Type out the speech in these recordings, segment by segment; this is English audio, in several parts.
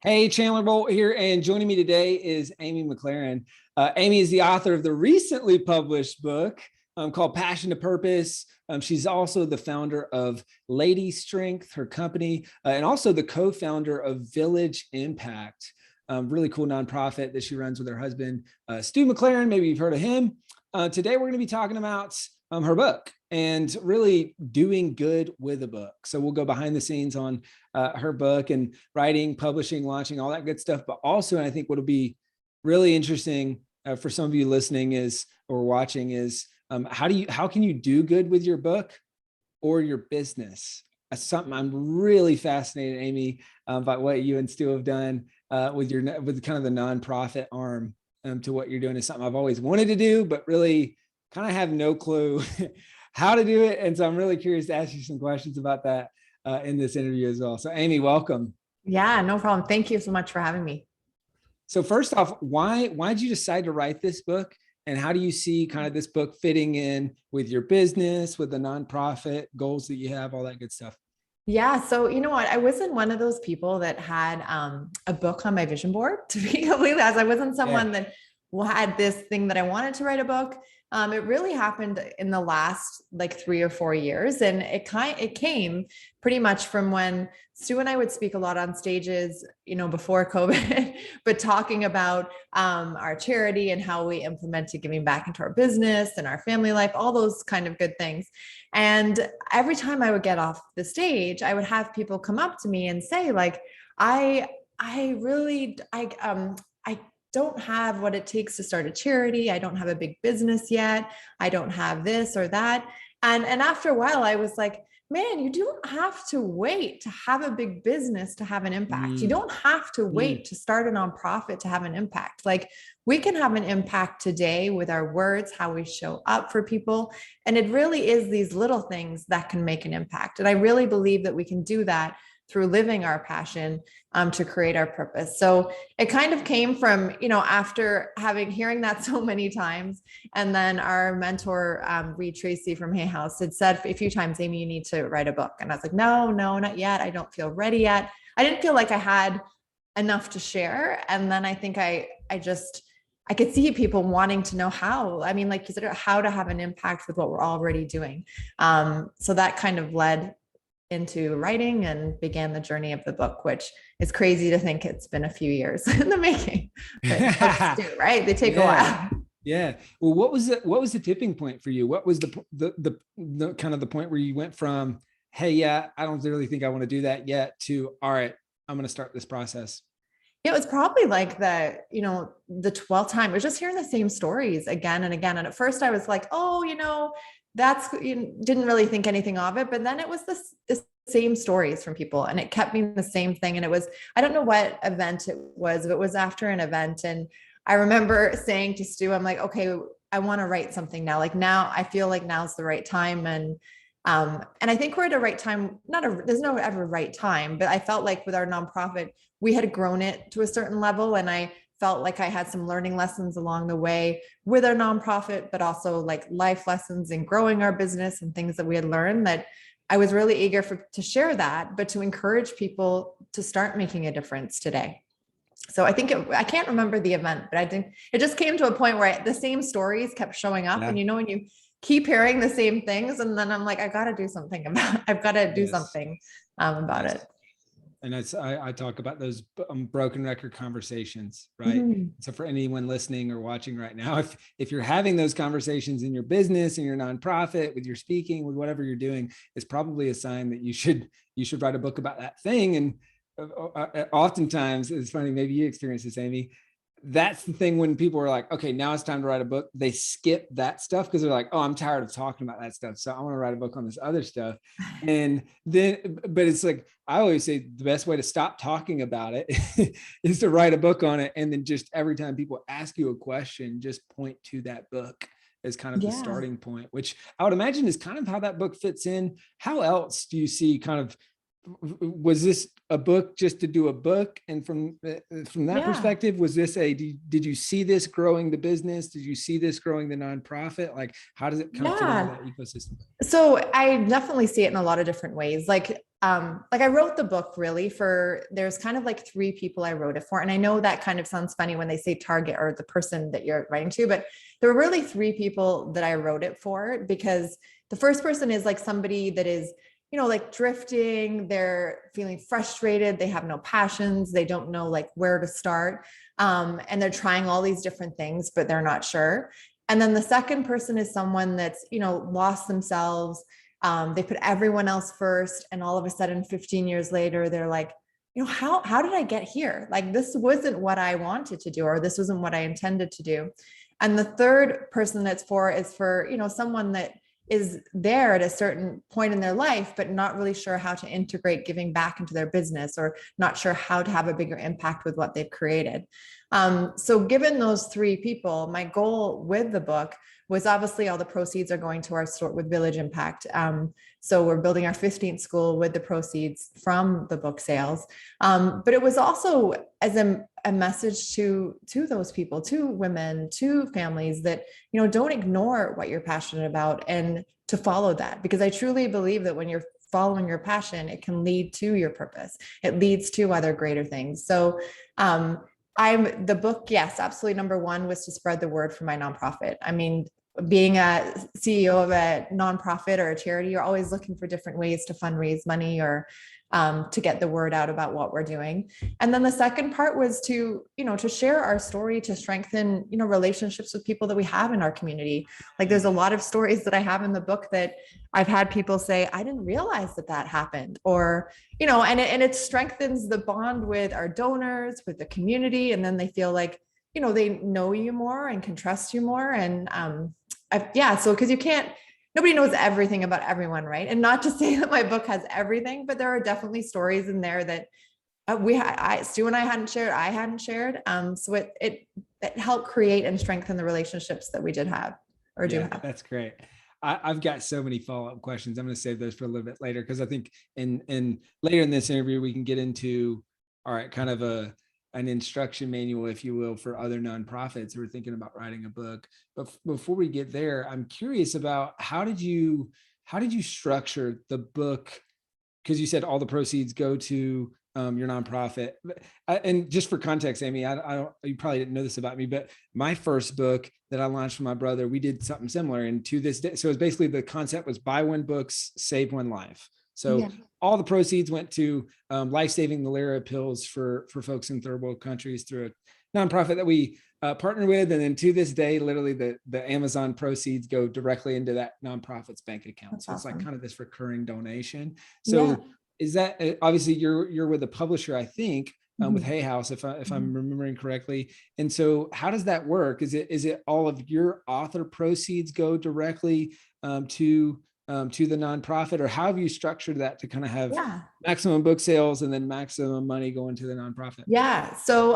Hey, Chandler Bolt here, and joining me today is Amy McLaren. Amy is the author of the recently published book called Passion to Purpose. She's also the founder of Lady Strength, her company, and also the co-founder of Village Impact, really cool nonprofit that she runs with her husband, Stu McLaren. Maybe you've heard of him. Today, we're going to be talking about her book and really doing good with a book. So we'll go behind the scenes on her book and writing, publishing, launching, all that good stuff. But also, and I think what'll be really interesting for some of you listening is or watching is how can you do good with your book or your business? That's something I'm really fascinated, Amy, by what you and Stu have done with kind of the nonprofit arm to what you're doing. Is something I've always wanted to do, but really kind of have no clue how to do it. And so I'm really curious to ask you some questions about that in this interview as well. So Amy, welcome. Yeah, no problem. Thank you so much for having me. So first off, why did you decide to write this book? And how do you see kind of this book fitting in with your business, with the nonprofit goals that you have, all that good stuff? Yeah, so you know what? I wasn't one of those people that had a book on my vision board, to be completely honest. I wasn't someone that had this thing that I wanted to write a book. It really happened in the last like 3 or 4 years. And it came pretty much from when Stu and I would speak a lot on stages, before COVID, but talking about our charity and how we implemented giving back into our business and our family life, all those kind of good things. And every time I would get off the stage, I would have people come up to me and say, like, I don't have what it takes to start a charity. I don't have a big business yet. I don't have this or that. And after a while, I was like, man, you don't have to wait to have a big business to have an impact. You don't have to wait to start a nonprofit to have an impact. Like, we can have an impact today with our words, how we show up for people. And it really is these little things that can make an impact. And I really believe that we can do that through living our passion to create our purpose. So it kind of came from, after hearing that so many times. And then our mentor, Reed Tracy from Hay House, had said a few times, Amy, you need to write a book. And I was like, no, not yet. I don't feel ready yet. I didn't feel like I had enough to share. And then I think I could see people wanting to know how. I mean, like you said, how to have an impact with what we're already doing. So that kind of led into writing and began the journey of the book, which is crazy to think it's been a few years in the making. But do, right? They take a while. Yeah. Well, what was the tipping point for you? What was the kind of the point where you went from, hey, yeah, I don't really think I want to do that yet, to, all right, I'm going to start this process? It was probably like the 12th time. I was just hearing the same stories again and again. And at first I was like, oh, didn't really think anything of it. But then it was the same stories from people, and it kept being the same thing. And it was, I don't know what event it was, but it was after an event. And I remember saying to Stu, I'm like, okay, I want to write something now. Like, now I feel like now's the right time. And I think we're at a right time. There's no ever right time, but I felt like with our nonprofit, we had grown it to a certain level. And I felt like I had some learning lessons along the way with our nonprofit, but also like life lessons in growing our business and things that we had learned, that I was really eager to share that, but to encourage people to start making a difference today. So I think I can't remember the event, but I think it just came to a point where the same stories kept showing up. Yeah. And when you keep hearing the same things, and then I'm like, I've got to do something about it. And I talk about those broken record conversations, right? Mm-hmm. So for anyone listening or watching right now, if you're having those conversations in your business, in your nonprofit, with your speaking, with whatever you're doing, it's probably a sign that you should write a book about that thing. And oftentimes, it's funny, maybe you experience this, Amy. That's the thing when people are like, okay, now it's time to write a book. They skip that stuff because they're like, oh, I'm tired of talking about that stuff. So I want to write a book on this other stuff. And then, but it's like, I always say the best way to stop talking about it is to write a book on it. And then just every time people ask you a question, just point to that book as kind of the starting point, which I would imagine is kind of how that book fits in. How else do you see kind of was this a book just to do a book? And from that Yeah. perspective, was this did you see this growing the business? Did you see this growing the nonprofit? Like, how does it kind of fit into Yeah. that ecosystem? So I definitely see it in a lot of different ways. Like I wrote the book really for, there's kind of like three people I wrote it for. And I know that kind of sounds funny when they say target or the person that you're writing to, but there were really three people that I wrote it for, because the first person is like somebody that is, like drifting, they're feeling frustrated, they have no passions, they don't know like where to start. And they're trying all these different things, but they're not sure. And then the second person is someone that's, lost themselves. They put everyone else first. And all of a sudden, 15 years later, they're like, how did I get here? Like, this wasn't what I wanted to do, or this wasn't what I intended to do. And the third person that's for is for, someone that is there at a certain point in their life, but not really sure how to integrate giving back into their business, or not sure how to have a bigger impact with what they've created. So given those three people, my goal with the book was, obviously all the proceeds are going to our store with Village Impact. So we're building our 15th school with the proceeds from the book sales. But it was also as a message to those people, to women, to families, that, don't ignore what you're passionate about, and to follow that. Because I truly believe that when you're following your passion, it can lead to your purpose. It leads to other greater things. So the book, yes, absolutely. Number one was to spread the word for my nonprofit. I mean, being a CEO of a nonprofit or a charity, you're always looking for different ways to fundraise money, or to get the word out about what we're doing. And then the second part was to, to share our story, to strengthen, relationships with people that we have in our community. Like, there's a lot of stories that I have in the book that I've had people say, I didn't realize that happened, or, and it strengthens the bond with our donors, with the community. And then they feel like, they know you more and can trust you more. And so, because nobody knows everything about everyone, right? And not to say that my book has everything, but there are definitely stories in there that Stu and I hadn't shared. So it helped create and strengthen the relationships that we did have, or do have. That's great. I've got so many follow-up questions. I'm going to save those for a little bit later, because I think in later in this interview, we can get into, all right, kind of an instruction manual, if you will, for other nonprofits who are thinking about writing a book. But before we get there, I'm curious about how did you structure the book? Because you said all the proceeds go to your nonprofit. And just for context, Amy, you probably didn't know this about me, but my first book that I launched with my brother, we did something similar. And to this day, so it's basically, the concept was buy one books, save one life. So all the proceeds went to life-saving malaria pills for folks in third world countries through a nonprofit that we partner with. And then to this day, literally the Amazon proceeds go directly into that nonprofit's bank account. That's so awesome. It's like kind of this recurring donation. So is that, obviously you're with a publisher, I think, with Hay House, if I'm remembering correctly. And so how does that work? Is it all of your author proceeds go directly to the nonprofit, or how have you structured that to kind of have maximum book sales and then maximum money going to the nonprofit? Yeah. So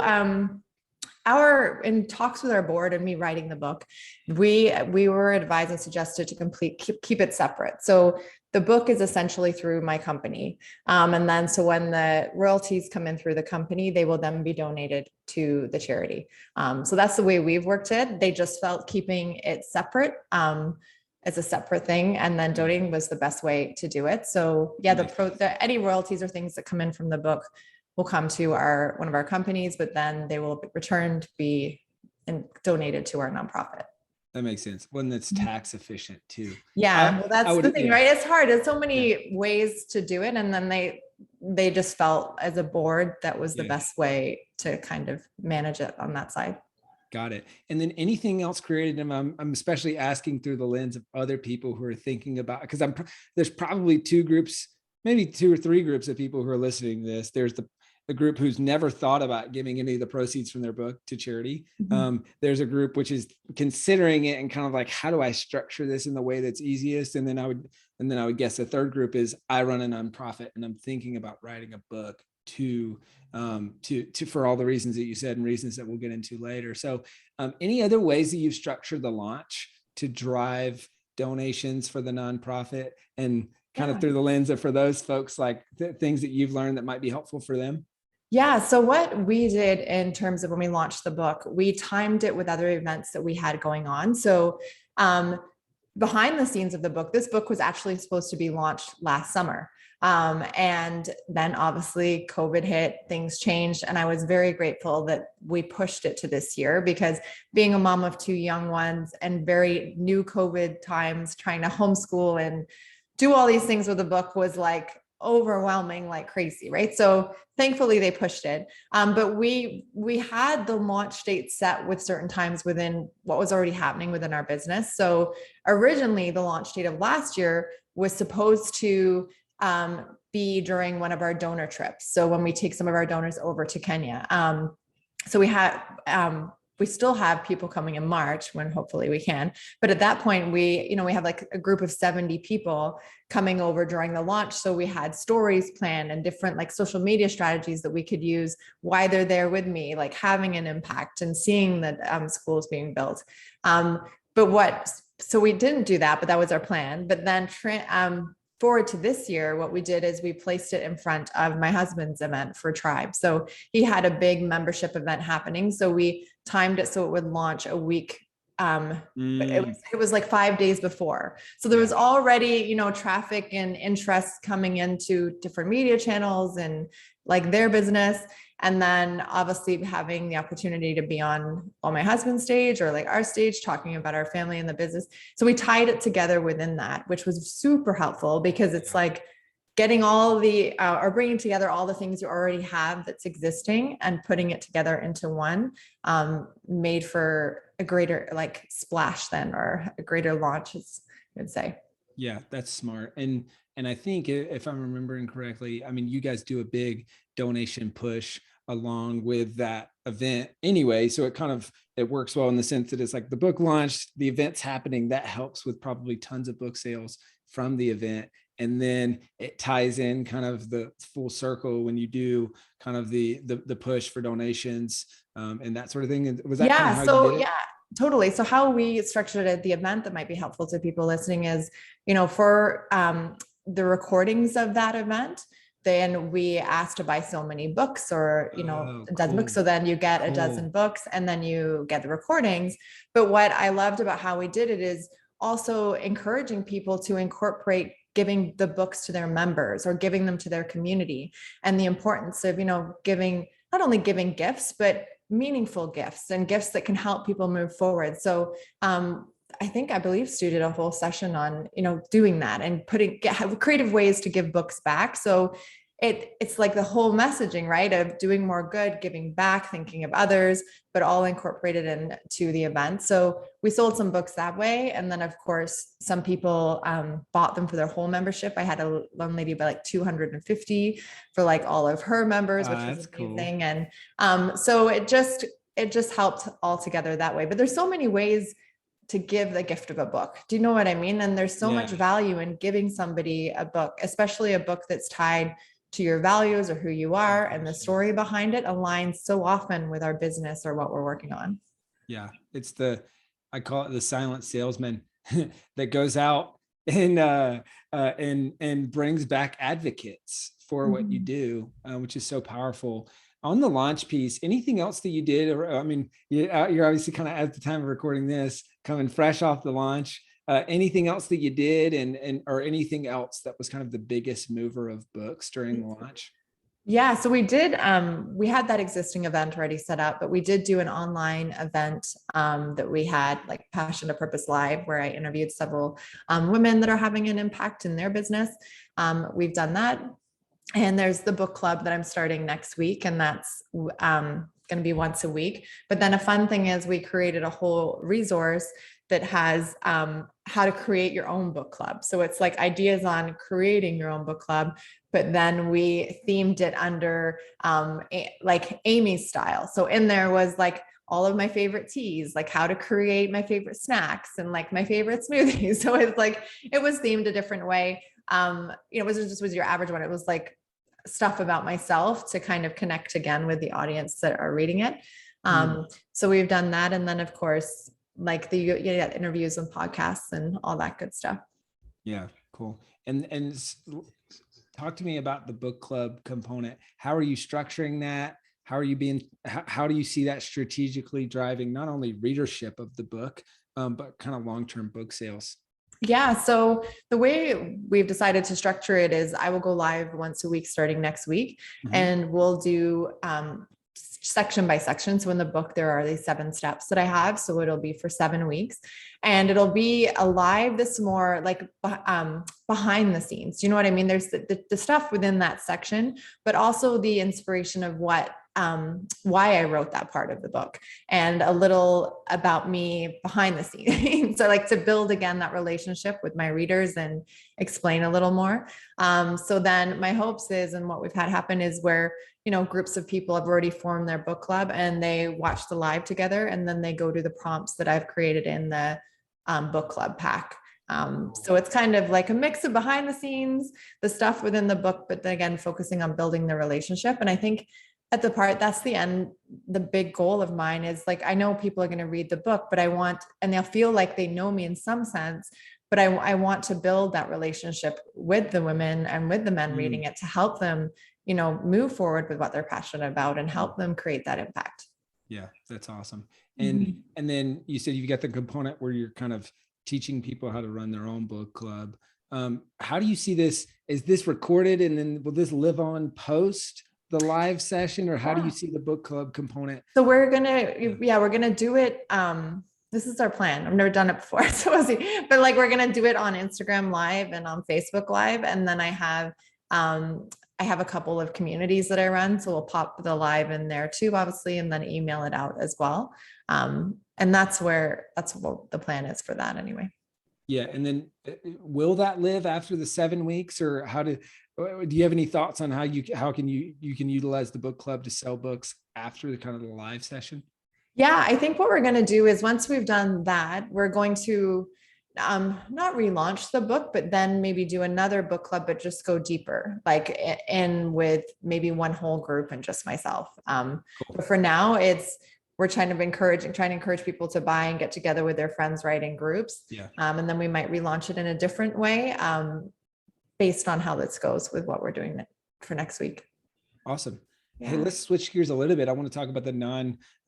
in talks with our board and me writing the book, we were advised and suggested to keep it separate. So the book is essentially through my company. And then, so when the royalties come in through the company, they will then be donated to the charity. So that's the way we've worked it. They just felt keeping it separate as a separate thing, and then donating was the best way to do it. So any royalties or things that come in from the book will come to one of our companies, but then they will return to be donated to our nonprofit. That makes sense. One that's tax efficient too. Well, that's the thing, right? It's hard. There's so many ways to do it. And then they just felt, as a board, that was the best way to kind of manage it on that side. Got it. And then anything else created? I'm especially asking through the lens of other people who are thinking about, because there's probably two groups, maybe two or three groups of people who are listening to this. There's the group who's never thought about giving any of the proceeds from their book to charity. There's a group which is considering it and kind of like, how do I structure this in the way that's easiest? And then I would guess the third group is, I run a nonprofit and I'm thinking about writing a book to for all the reasons that you said and reasons that we'll get into later. So any other ways that you've structured the launch to drive donations for the nonprofit? And kind of Yeah. through the lens of, for those folks, like things that you've learned that might be helpful for them? Yeah. So what we did in terms of when we launched the book, we timed it with other events that we had going on. So um, behind the scenes of the book, this book was actually supposed to be launched last summer. And then obviously COVID hit, things changed. And I was very grateful that we pushed it to this year, because being a mom of two young ones and very new COVID times, trying to homeschool and do all these things with the book was like overwhelming like crazy, right? So thankfully they pushed it. But we had the launch date set with certain times within what was already happening within our business. So originally the launch date of last year was supposed to be during one of our donor trips. So when we take some of our donors over to Kenya. So we still have people coming in March when hopefully we can. But at that point, we have like a group of 70 people coming over during the launch. So we had stories planned and different like social media strategies that we could use while they're there with me, like having an impact and seeing that schools being built. So we didn't do that, but that was our plan. But then forward to this year, what we did is we placed it in front of my husband's event for Tribe. So he had a big membership event happening. So we timed it so it would launch a week. It was like 5 days before. So there was already, traffic and interest coming into different media channels and like their business. And then obviously having the opportunity to be on my husband's stage or like our stage, talking about our family and the business. So we tied it together within that, which was super helpful, because it's like getting all the, or bringing together all the things you already have that's existing and putting it together into one, made for a greater like splash then, or a greater launch, as I would say. Yeah, that's smart. And I think if I'm remembering correctly, I mean, you guys do a big donation push along with that event anyway. So it works well in the sense that it's like the book launch, the event's happening, that helps with probably tons of book sales from the event. And then it ties in kind of the full circle when you do kind of the push for donations and that sort of thing. Was that kind of how you did it? Yeah, totally. So how we structured it, the event that might be helpful to people listening is, for the recordings of that event, then we asked to buy so many books or, a dozen books. So then you get a dozen books and then you get the recordings. But what I loved about how we did it is also encouraging people to incorporate giving the books to their members or giving them to their community, and the importance of, giving, not only giving gifts, but meaningful gifts and gifts that can help people move forward. So I believe Stu did a whole session on, doing that and have creative ways to give books back. So it's like the whole messaging, right, of doing more good, giving back, thinking of others, but all incorporated into the event. So we sold some books that way. And then of course, some people bought them for their whole membership. I had one lady buy like 250 for like all of her members, which was amazing. Cool. And so it just helped all together that way. But there's so many ways to give the gift of a book. Do you know what I mean? And there's so much value in giving somebody a book, especially a book that's tied to your values or who you are, and the story behind it aligns so often with our business or what we're working on. Yeah. It's I call it the silent salesman that goes out and brings back advocates for what you do, which is so powerful. On the launch piece, anything else that you did? Or, I mean, you're obviously kind of at the time of recording this, coming fresh off the launch. Anything else that you did or anything else that was kind of the biggest mover of books during the launch? Yeah, so we did, we had that existing event already set up, but we did do an online event that we had, like Passion to Purpose Live, where I interviewed several women that are having an impact in their business. We've done that. And there's the book club that I'm starting next week, and that's going to be once a week. But then a fun thing is we created a whole resource that has how to create your own book club. So it's like ideas on creating your own book club, but then we themed it under like Amy's style. So in there was like all of my favorite teas, like how to create my favorite snacks and like my favorite smoothies. So it's like, it was themed a different way. It wasn't just was your average one. It was like stuff about myself to kind of connect again with the audience that are reading it. So we've done that. And then of course, like the interviews and podcasts and all that good stuff. Yeah. Cool. And talk to me about the book club component. How are you structuring that? How do you see that strategically driving not only readership of the book, but kind of long-term book sales? Yeah. So the way we've decided to structure it is I will go live once a week starting next week, and we'll do section by section. So in the book, there are these 7 steps that I have. So it'll be for 7 weeks, and it'll be a live, this more like behind the scenes. You know what I mean? There's the stuff within that section, but also the inspiration of why I wrote that part of the book, and a little about me behind the scenes. So I like to build again that relationship with my readers and explain a little more. So then my hopes is, and what we've had happen is where, groups of people have already formed their book club and they watch the live together, and then they go to the prompts that I've created in the book club pack. So it's kind of like a mix of behind the scenes, the stuff within the book, but then again, focusing on building the relationship. And I think that's the end, the big goal of mine is like, I know people are going to read the book, but and they'll feel like they know me in some sense, but I want to build that relationship with the women and with the men reading it to help them, move forward with what they're passionate about and help them create that impact. Yeah, that's awesome. And then you said you've got the component where you're kind of teaching people how to run their own book club. How do you see this? Is this recorded and then will this live on post the live session, or how do you see the book club component? So we're gonna do it. This is our plan. I've never done it before, so we'll see. But like, we're gonna do it on Instagram Live and on Facebook Live, and then I have a couple of communities that I run, so we'll pop the live in there too, obviously, and then email it out as well. And that's what the plan is for that anyway. Yeah, and then will that live after the 7 weeks, or do you have any thoughts on how you can utilize the book club to sell books after the kind of the live session? Yeah, I think what we're going to do is once we've done that, we're going to not relaunch the book, but then maybe do another book club, but just go deeper, like in with maybe one whole group and just myself. Cool. But for now, we're trying to encourage people to buy and get together with their friends, right, in groups. Yeah. And then we might relaunch it in a different way, based on how this goes with what we're doing for next week. Awesome. Yeah. Hey, let's switch gears a little bit. I want to talk about the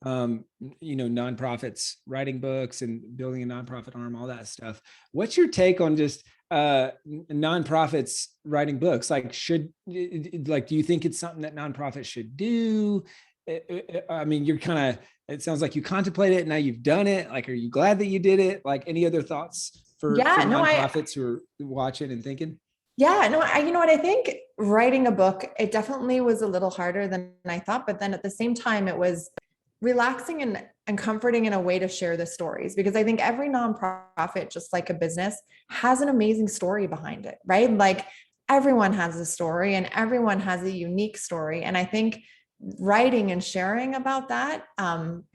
nonprofits writing books and building a nonprofit arm, all that stuff. What's your take on just nonprofits writing books? Like, do you think it's something that nonprofits should do? I mean, it sounds like you contemplate it. Now you've done it. Like, are you glad that you did it? Like, any other thoughts for nonprofits who are watching and thinking? Yeah, no, you know what? I think writing a book, it definitely was a little harder than I thought, but then at the same time, it was relaxing and comforting in a way to share the stories, because I think every nonprofit, just like a business, has an amazing story behind it, right? Like, everyone has a story and everyone has a unique story. And I think writing and sharing about that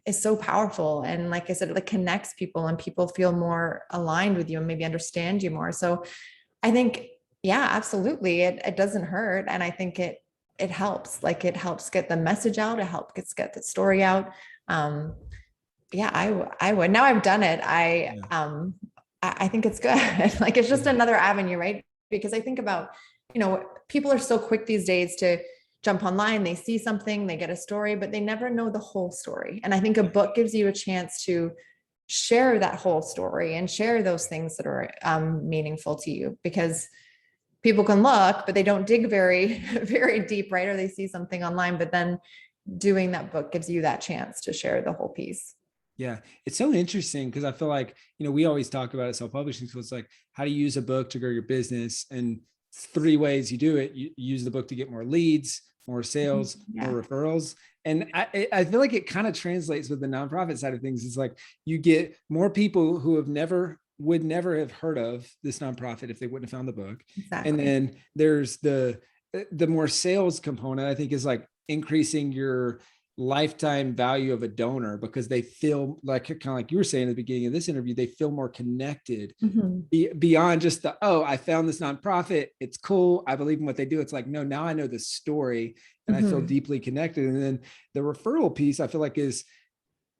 is so powerful. And like I said, it connects people and people feel more aligned with you and maybe understand you more. So I think, yeah, absolutely. It doesn't hurt. And I think it helps, it helps get the message out. It helps get the story out. Yeah, I would. Now I've done it. I think it's good. Like, it's just another avenue, right? Because I think about, people are so quick these days to jump online, they see something, they get a story, but they never know the whole story. And I think a book gives you a chance to share that whole story and share those things that are meaningful to you, because people can look, but they don't dig very, very deep, right? Or they see something online, but then doing that book gives you that chance to share the whole piece. Yeah, it's so interesting because I feel like, we always talk about it, self-publishing. So it's like, how do you use a book to grow your business? And 3 ways you do it. You use the book to get more leads, more sales, more referrals. And I feel like it kind of translates with the nonprofit side of things. It's like you get more people who would never have heard of this nonprofit if they wouldn't have found the book. Exactly. And then there's the more sales component, I think, is like increasing your lifetime value of a donor, because they feel like, kind of like you were saying at the beginning of this interview, they feel more connected beyond just I found this nonprofit. It's cool. I believe in what they do. It's like, no, now I know the story and I feel deeply connected. And then the referral piece, I feel like is,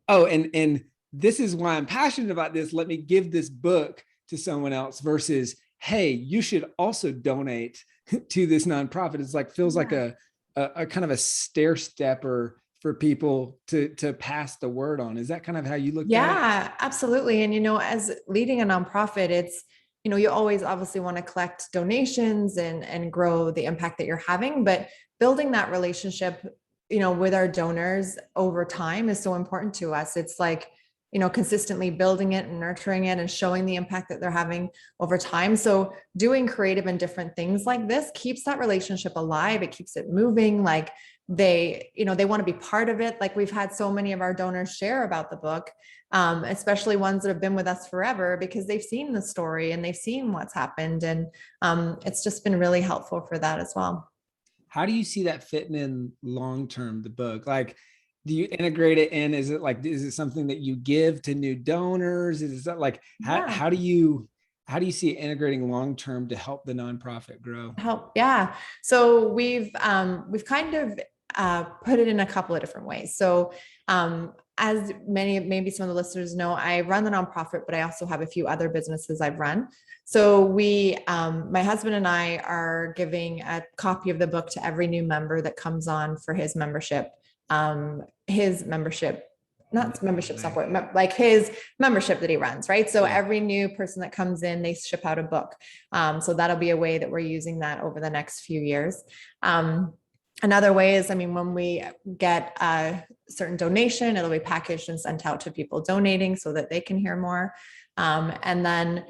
and this is why I'm passionate about this. Let me give this book to someone else, versus hey, you should also donate to this nonprofit. It's like, feels like a kind of a stair stepper for people to pass the word on. Is that kind of how you looked at it? Yeah, absolutely. And, as leading a nonprofit, it's, you always obviously want to collect donations and grow the impact that you're having, but building that relationship, with our donors over time is so important to us. It's like, consistently building it and nurturing it and showing the impact that they're having over time. So doing creative and different things like this keeps that relationship alive. It keeps it moving. Like they want to be part of it. Like we've had so many of our donors share about the book, especially ones that have been with us forever, because they've seen the story and they've seen what's happened. And it's just been really helpful for that as well. How do you see that fitting in long term, the book? Like, do you integrate it in? Is it something that you give to new donors? Is that like, Yeah. how do you see it integrating long term to help the nonprofit grow? Help. Yeah. So we've kind of put it in a couple of different ways. So as maybe some of the listeners know, I run the nonprofit, but I also have a few other businesses I've run. So my husband and I are giving a copy of the book to every new member that comes on for his membership. Not membership software, like his membership that he runs, right? So every new person that comes in, they ship out a book. So that'll be a way that we're using that over the next few years. Another way is, when we get a certain donation, it'll be packaged and sent out to people donating so that they can hear more. And then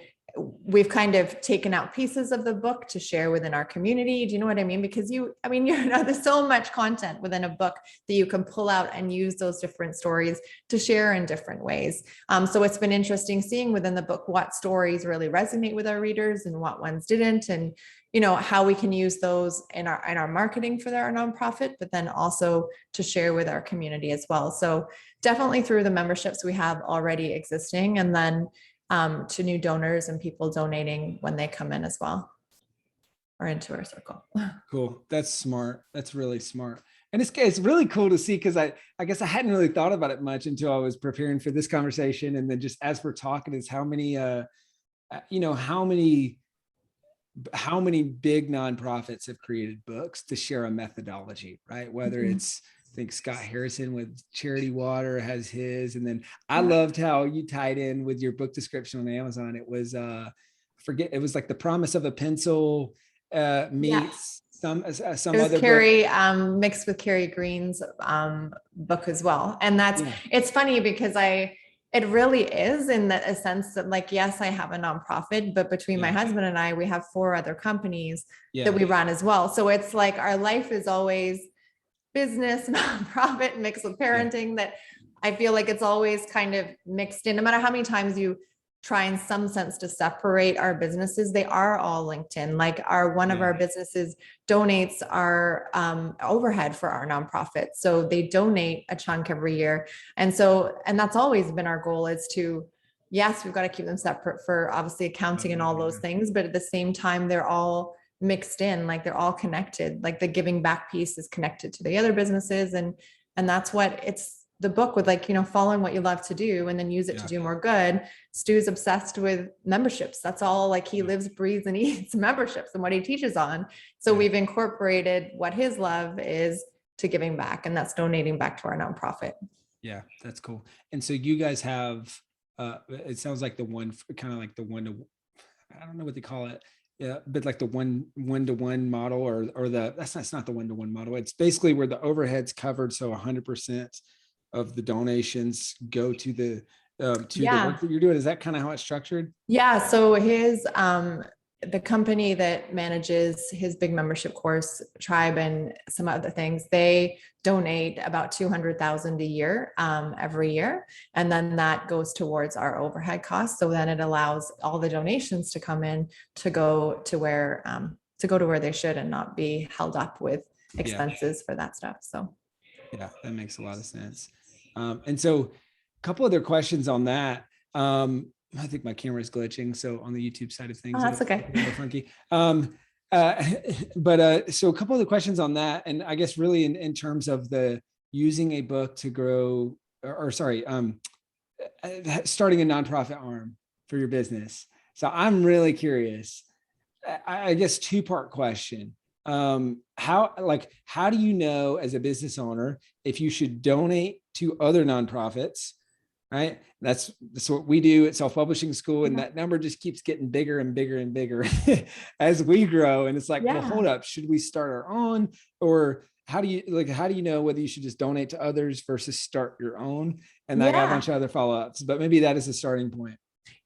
we've kind of taken out pieces of the book to share within our community. Do you know what I mean? Because there's so much content within a book that you can pull out and use those different stories to share in different ways. So it's been interesting seeing within the book what stories really resonate with our readers and what ones didn't, and how we can use those in our marketing for our nonprofit, but then also to share with our community as well. So definitely through the memberships we have already existing, and then to new donors and people donating when they come in as well, or into our circle. Cool. That's smart. That's really smart. And it's really cool to see, because I guess I hadn't really thought about it much until I was preparing for this conversation. And then just as we're talking, is how many how many big nonprofits have created books to share a methodology, right? Whether it's, I think Scott Harrison with Charity Water has his, and then I loved how you tied in with your book description on Amazon. It was it was like The Promise of a Pencil meets some other Carrie book. Mixed with Carrie Green's book as well. And it's funny because it really is in a sense that, like, yes, I have a nonprofit, but between my husband and I, we have 4 other companies that we run as well. So it's like our life is always business, nonprofit, mixed with parenting, that I feel like it's always kind of mixed in. No matter how many times you try in some sense to separate our businesses, they are all linked in. Like one of our businesses donates our overhead for our nonprofit. So they donate a chunk every year. And that's always been our goal, is to, yes, we've got to keep them separate for obviously accounting and all those things, but at the same time, they're all mixed in, like they're all connected. Like the giving back piece is connected to the other businesses. And that's what it's the book with, like, following what you love to do and then use it to do more good. Stu's obsessed with memberships. That's all, like, he lives, breathes, and eats memberships and what he teaches on. So we've incorporated what his love is to giving back, and that's donating back to our nonprofit. Yeah, that's cool. And so you guys have, it sounds like the one, kind of like the one to, I don't know what they call it. Yeah, but like the one-to-one model, or that's not the one-to-one model. It's basically where the overhead's covered. So 100% of the donations go to the work that you're doing. Is that kind of how it's structured? Yeah. So the company that manages his big membership course, Tribe, and some other things, they donate about $200,000 a year, every year. And then that goes towards our overhead costs. So then it allows all the donations to come in to go to where they should, and not be held up with expenses for that stuff. So yeah, that makes a lot of sense. And so a couple other questions on that. I think my camera is glitching. So on the YouTube side of things, that's okay. Funky. So a couple of the questions on that, and I guess really in terms of the using a book to grow, starting a nonprofit arm for your business. So I'm really curious, I guess two-part question. How do you know as a business owner if you should donate to other nonprofits? Right. That's what we do at Self-Publishing School. And that number just keeps getting bigger and bigger and bigger as we grow. And it's like, well, hold up, should we start our own? Or how do you know whether you should just donate to others versus start your own? And I got a bunch of other follow-ups, but maybe that is a starting point.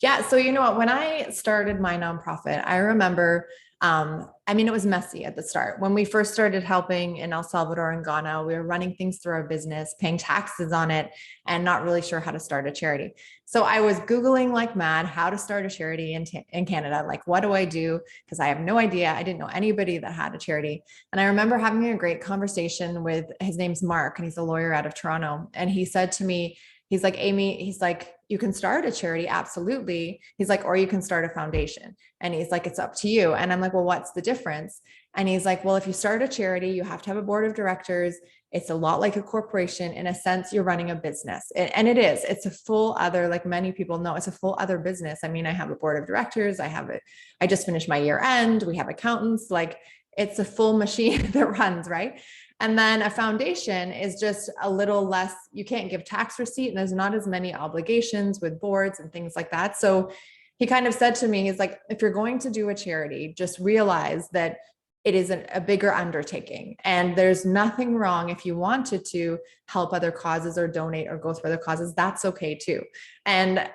Yeah. So, you know what, when I started my nonprofit, I remember, it was messy at the start. When we first started helping in El Salvador and Ghana, we were running things through our business, paying taxes on it, and not really sure how to start a charity. So I was Googling like mad how to start a charity in Canada. Like, what do I do? Because I have no idea. I didn't know anybody that had a charity. And I remember having a great conversation with, his name's Mark, and he's a lawyer out of Toronto. And he said to me, he's like, Amy, he's like, you can start a charity. Absolutely. He's like, or you can start a foundation. And he's like, it's up to you. And I'm like, well, what's the difference? And he's like, well, if you start a charity, you have to have a board of directors. It's a lot like a corporation. In a sense, you're running a business. And it is, it's a full other, like many people know, it's a full other business. I mean, I have a board of directors. I just finished my year end. We have accountants. Like, it's a full machine that runs, right? And then a foundation is just a little less, you can't give tax receipt, and there's not as many obligations with boards and things like that. So he kind of said to me, he's like, if you're going to do a charity, just realize that it is a bigger undertaking, and there's nothing wrong if you wanted to help other causes or donate or go through other causes, that's okay too. And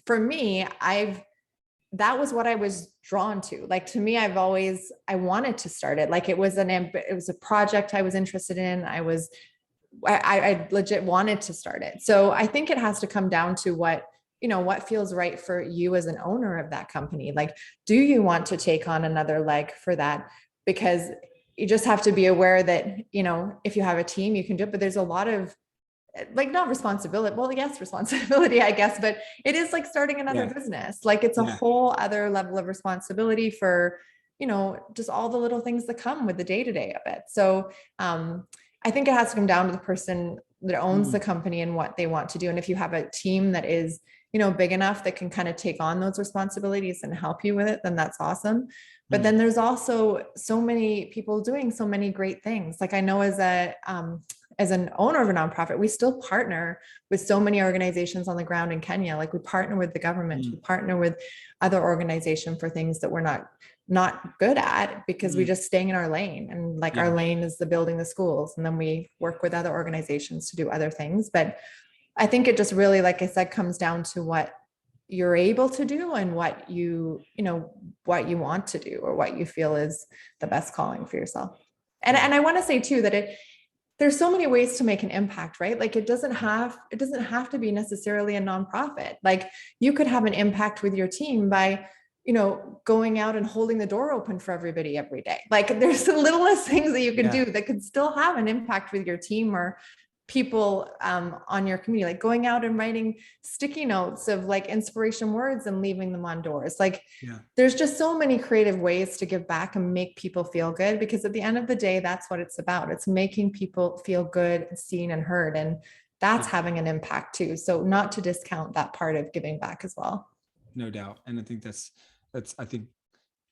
for me, that was what I was drawn to. Like, to me, I wanted to start it. Like, it was a project I was interested in. I legit wanted to start it. So I think it has to come down to what feels right for you as an owner of that company. Like, do you want to take on another leg for that? Because you just have to be aware that, if you have a team, you can do it, but there's a lot of, like, not responsibility. Well, yes, responsibility, I guess, but it is like starting another business. Like, it's a whole other level of responsibility for, just all the little things that come with the day-to-day of it. So I think it has to come down to the person that owns the company and what they want to do. And if you have a team that is, big enough that can kind of take on those responsibilities and help you with it, then that's awesome. But then there's also so many people doing so many great things. Like, I know as an owner of a nonprofit, we still partner with so many organizations on the ground in Kenya. Like, we partner with the government, we partner with other organizations for things that we're not good at, because we just staying in our lane. And like, our lane is the building the schools. And then we work with other organizations to do other things. But I think it just really, like I said, comes down to what you're able to do and what you want to do, or what you feel is the best calling for yourself. And I want to say too, that there's so many ways to make an impact, right? Like, it doesn't have to be necessarily a nonprofit. Like, you could have an impact with your team by, going out and holding the door open for everybody every day. Like, there's the littlest things that you can do that could still have an impact with your team or people on your community, like going out and writing sticky notes of like inspiration words and leaving them on doors. Like, there's just so many creative ways to give back and make people feel good, because at the end of the day, that's what it's about. It's making people feel good, seen and heard. And that's having an impact too. So not to discount that part of giving back as well. No doubt. And I think that's, I think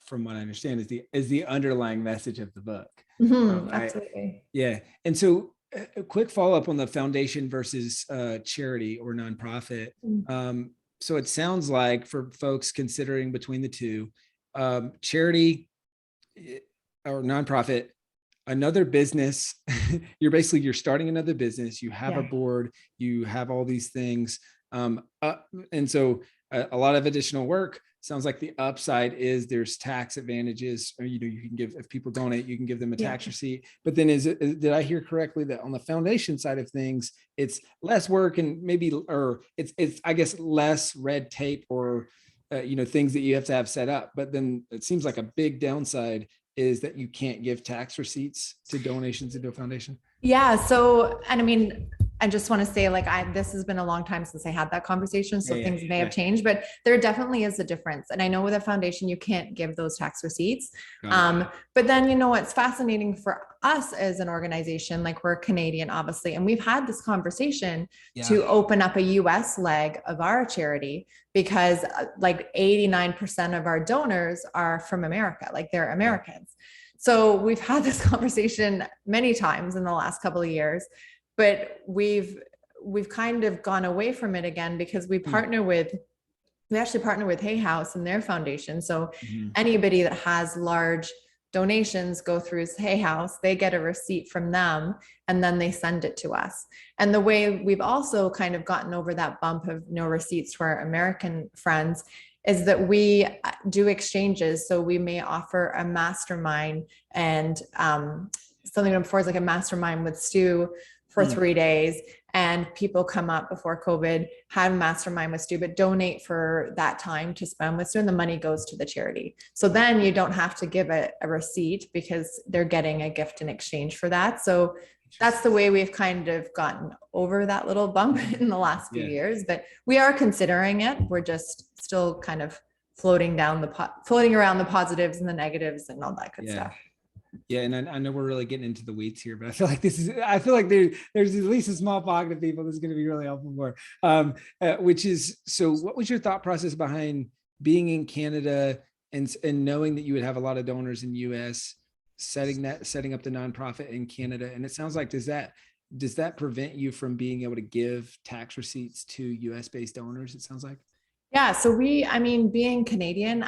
from what I understand is the underlying message of the book. Absolutely. And so a quick follow-up on the foundation versus charity or nonprofit. So it sounds like, for folks considering between the two, charity or nonprofit, another business, you're starting another business, you have a board, you have all these things. And so a lot of additional work. Sounds like the upside is there's tax advantages, or, you can give, if people donate, you can give them a tax receipt. But then did I hear correctly that on the foundation side of things, it's less work and it's I guess less red tape or, things that you have to have set up. But then it seems like a big downside is that you can't give tax receipts to donations into a foundation. Yeah. So, and I mean, and just want to say, like, this has been a long time since I had that conversation, so Yeah, things may have changed, but there definitely is a difference. And I know with a foundation, you can't give those tax receipts. But then, you know, what's fascinating for us as an organization, like we're Canadian, obviously, and we've had this conversation to open up a US leg of our charity, because like 89% of our donors are from America, like they're Americans. So we've had this conversation many times in the last couple of years, but we've kind of gone away from it again, because we actually partner with Hay House and their foundation. So anybody that has large donations go through Hay House, they get a receipt from them, and then they send it to us. And the way we've also kind of gotten over that bump of no receipts to our American friends is that we do exchanges. So we may offer a mastermind, and something before is like a mastermind with Stu for 3 days, and people come up before COVID, have a mastermind with Stu, but donate for that time to spend with Stu, and the money goes to the charity. So then you don't have to give a receipt, because they're getting a gift in exchange for that. So that's the way we've kind of gotten over that little bump in the last few years, but we are considering it. We're just still kind of floating around the positives and the negatives and all that good stuff. Yeah, and I know we're really getting into the weeds here, but I feel like there's at least a small pocket of people that's going to be really helpful for. Which is, so what was your thought process behind being in Canada and knowing that you would have a lot of donors in US, setting up the nonprofit in Canada? And it sounds like, does that prevent you from being able to give tax receipts to US based donors, it sounds like? Yeah, so being Canadian,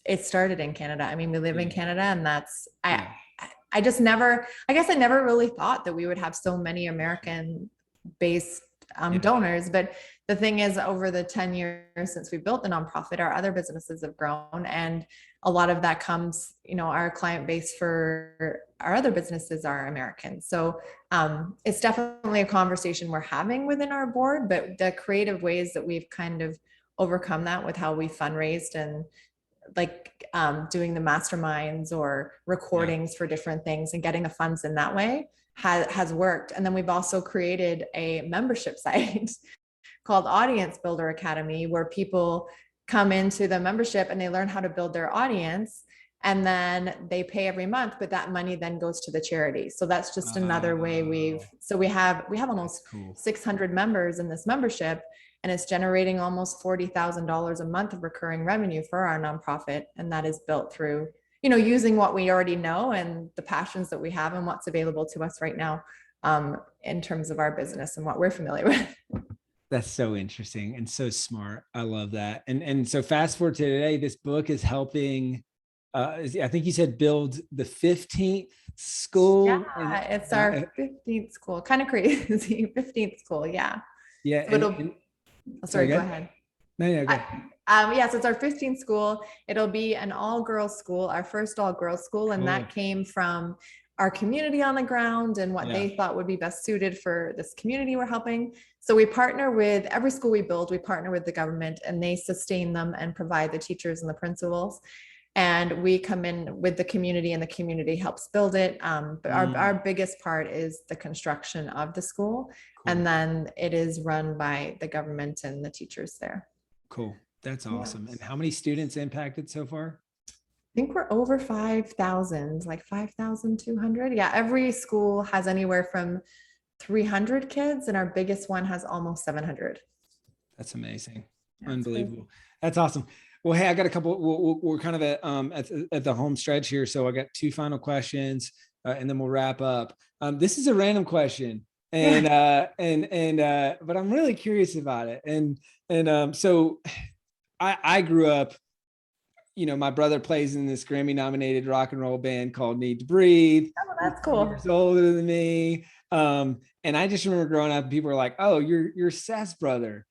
it started in Canada. I mean, we live in Canada, and I guess I never really thought that we would have so many American based donors. But the thing is, over the 10 years since we built the nonprofit, our other businesses have grown, and a lot of that comes, you know, our client base for our other businesses are Americans. So it's definitely a conversation we're having within our board, but the creative ways that we've kind of overcome that with how we fundraised, and like doing the masterminds or recordings for different things and getting the funds in that way has worked. And then we've also created a membership site called Audience Builder Academy, where people come into the membership and they learn how to build their audience, and then they pay every month, but that money then goes to the charity. So that's just another way we have almost 600 members in this membership, and it's generating almost $40,000 a month of recurring revenue for our nonprofit. And that is built through, you know, using what we already know and the passions that we have and what's available to us right now in terms of our business and what we're familiar with. That's so interesting and so smart. I love that. And so fast forward to today, this book is helping, I think you said, build the 15th school. Yeah, it's our 15th school. Kind of crazy. 15th school. Yeah. Yeah. So sorry, go ahead. No, go ahead. So it's our 15th school. It'll be an all-girls school, our first all-girls school. And that came from our community on the ground and what they thought would be best suited for this community we're helping. So we partner with every school we build, we partner with the government, and they sustain them and provide the teachers and the principals. And we come in with the community, and the community helps build it. But our biggest part is the construction of the school. And then it is run by the government and the teachers there. Cool. That's awesome. And how many students impacted so far? I think we're over 5,000, like 5,200. Yeah, every school has anywhere from 300 kids, and our biggest one has almost 700. That's amazing. Unbelievable. That's awesome. Well, hey, I got a couple. We're kind of at the home stretch here, so I got two final questions, and then we'll wrap up. This is a random question, and but I'm really curious about it. And so I grew up. You know, my brother plays in this Grammy-nominated rock and roll band called Need to Breathe. Oh, that's cool. He's years older than me. And I just remember growing up, people were like, "Oh, you're Seth's brother."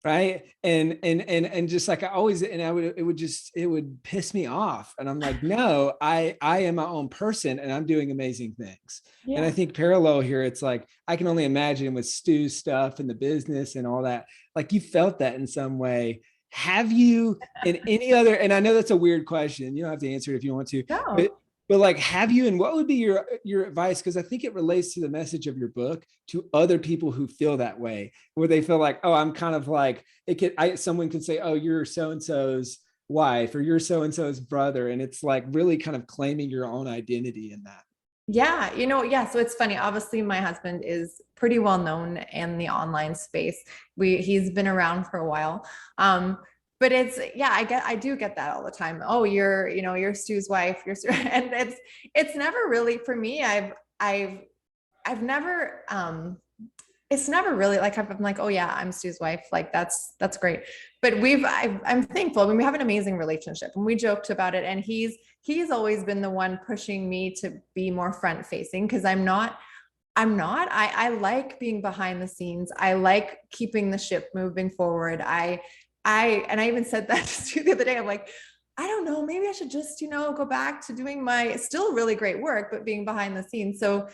Right. And just like I always, and it would piss me off. And I'm like, no, I am my own person, and I'm doing amazing things. Yeah. And I think parallel here, it's like, I can only imagine with Stu's stuff and the business and all that, like you felt that in some way. Have you in any other, and I know that's a weird question, you don't have to answer it if you want to, no. But like, have you, and what would be your advice? Because I think it relates to the message of your book to other people who feel that way, where they feel like, oh, I'm kind of like, someone could say, oh, you're so-and-so's wife or you're so-and-so's brother. And it's like really kind of claiming your own identity in that. Yeah, yeah. So it's funny. Obviously, my husband is pretty well known in the online space. He's been around for a while. But yeah, I do get that all the time. Oh, you're Stu's wife. And it's never really for me. I've never it's never really like I'm like, oh yeah, I'm Stu's wife. Like that's great. But I'm thankful. I mean, we have an amazing relationship, and we joked about it. And he's always been the one pushing me to be more front facing, because I'm not. I like being behind the scenes. I like keeping the ship moving forward. And I even said that to Stu the other day. I'm like, I don't know, maybe I should just, go back to doing my still really great work, but being behind the scenes. So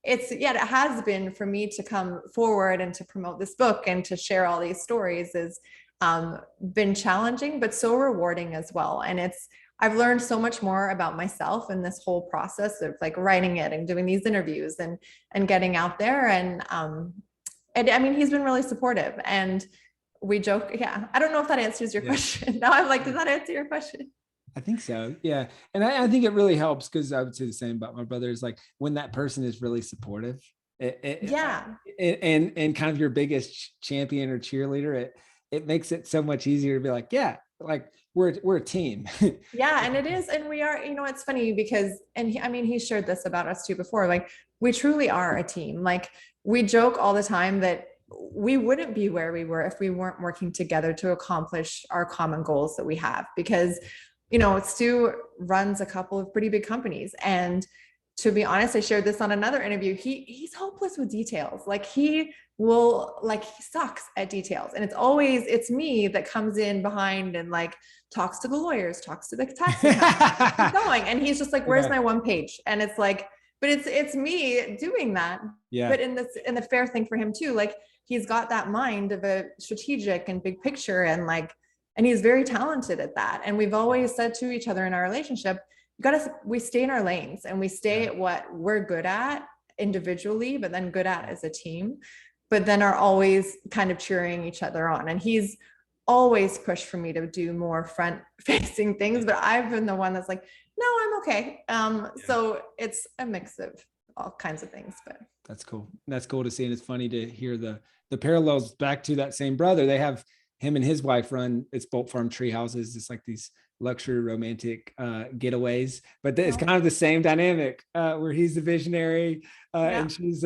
it has been for me to come forward and to promote this book and to share all these stories is been challenging, but so rewarding as well. And I've learned so much more about myself in this whole process of like writing it and doing these interviews and getting out there. And I mean, he's been really supportive, and we joke. Yeah. I don't know if that answers your question. Now I'm like, does that answer your question? I think so. Yeah. And I think it really helps, because I would say the same about my brother, is like when that person is really supportive and kind of your biggest champion or cheerleader, it makes it so much easier to be like, yeah, like we're a team. Yeah. And it is. And we are, it's funny because, and he shared this about us too before, like we truly are a team. Like we joke all the time that we wouldn't be where we were if we weren't working together to accomplish our common goals that we have, because Stu runs a couple of pretty big companies. And to be honest, I shared this on another interview. He's hopeless with details. Like he sucks at details. And it's me that comes in behind and like talks to the lawyers, talks to the tax accountants, going. And he's just like, where's my one page? And it's like, but it's me doing that. Yeah. But in the fair thing for him too, like he's got that mind of a strategic and big picture, and he's very talented at that. And we've always said to each other in our relationship, we stay in our lanes and we stay at what we're good at individually, but then good at as a team, but then are always kind of cheering each other on. And he's always pushed for me to do more front facing things, but I've been the one that's like, no, I'm okay. So it's a mix of all kinds of things, but that's cool. That's cool to see. And it's funny to hear the parallels back to that same brother. They have him and his wife run, it's Bolt Farm Tree Houses. It's like these luxury romantic getaways, but it's kind of the same dynamic where he's the visionary and she's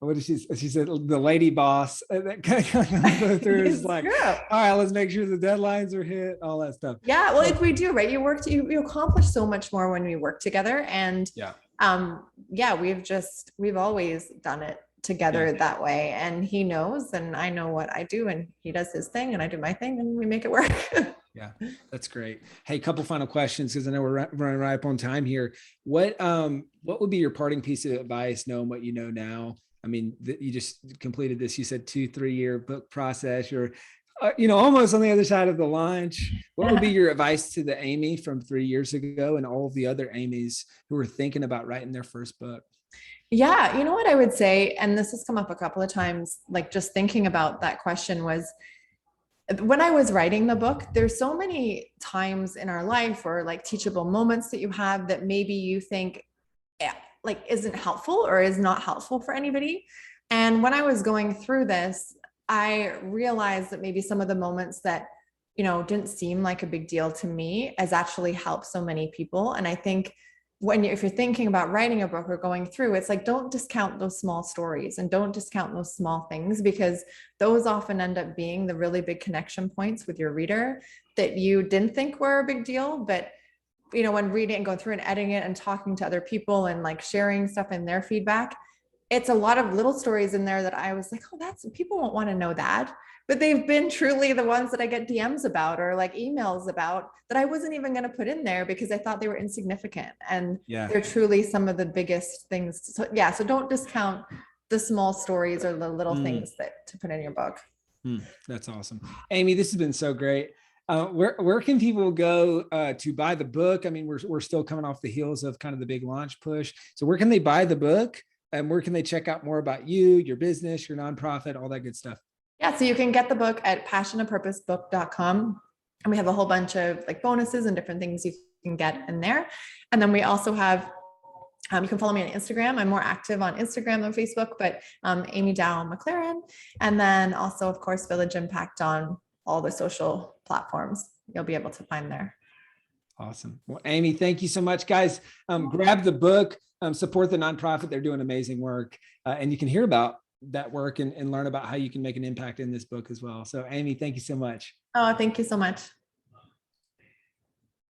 what is she said, the lady boss that kind of go through is like, all right, let's make sure the deadlines are hit, all that stuff. Yeah, well, if we do, right, you accomplish so much more when we work together. And we've always done it together that way, and he knows, and I know what I do, and he does his thing and I do my thing, and we make it work. Yeah, that's great. Hey, couple final questions, because I know we're running right up on time here. What would be your parting piece of advice, knowing what you know now? I mean, you just completed this, you said 2-3 year book process. You're almost on the other side of the launch. What would be your advice to the Amy from 3 years ago and all of the other Amys who are thinking about writing their first book? Yeah, you know what I would say, and this has come up a couple of times, like just thinking about that question, was when I was writing the book, there's so many times in our life or like teachable moments that you have that maybe you think like isn't helpful or is not helpful for anybody. And when I was going through this, I realized that maybe some of the moments that, didn't seem like a big deal to me has actually helped so many people. And I think if you're thinking about writing a book or going through, it's like, don't discount those small stories and don't discount those small things, because those often end up being the really big connection points with your reader that you didn't think were a big deal. But, when reading and going through and editing it and talking to other people and like sharing stuff and their feedback, it's a lot of little stories in there that I was like, oh, people won't want to know that. But they've been truly the ones that I get DMs about or like emails about that I wasn't even going to put in there because I thought they were insignificant. And they're truly some of the biggest things. So don't discount the small stories or the little things that to put in your book. That's awesome. Amy, this has been so great. Where can people go to buy the book? I mean, we're still coming off the heels of kind of the big launch push. So where can they buy the book? And where can they check out more about you, your business, your nonprofit, all that good stuff? Yeah, so you can get the book at passionatepurposebook.com. And we have a whole bunch of like bonuses and different things you can get in there. And then we also have, you can follow me on Instagram. I'm more active on Instagram than Facebook, but Amy McLaren. And then also, of course, Village Impact on all the social platforms you'll be able to find there. Awesome. Well, Amy, thank you so much, guys. Grab the book, support the nonprofit. They're doing amazing work. And you can hear about that work and learn about how you can make an impact in this book as well. So Amy, thank you so much. Oh, thank you so much.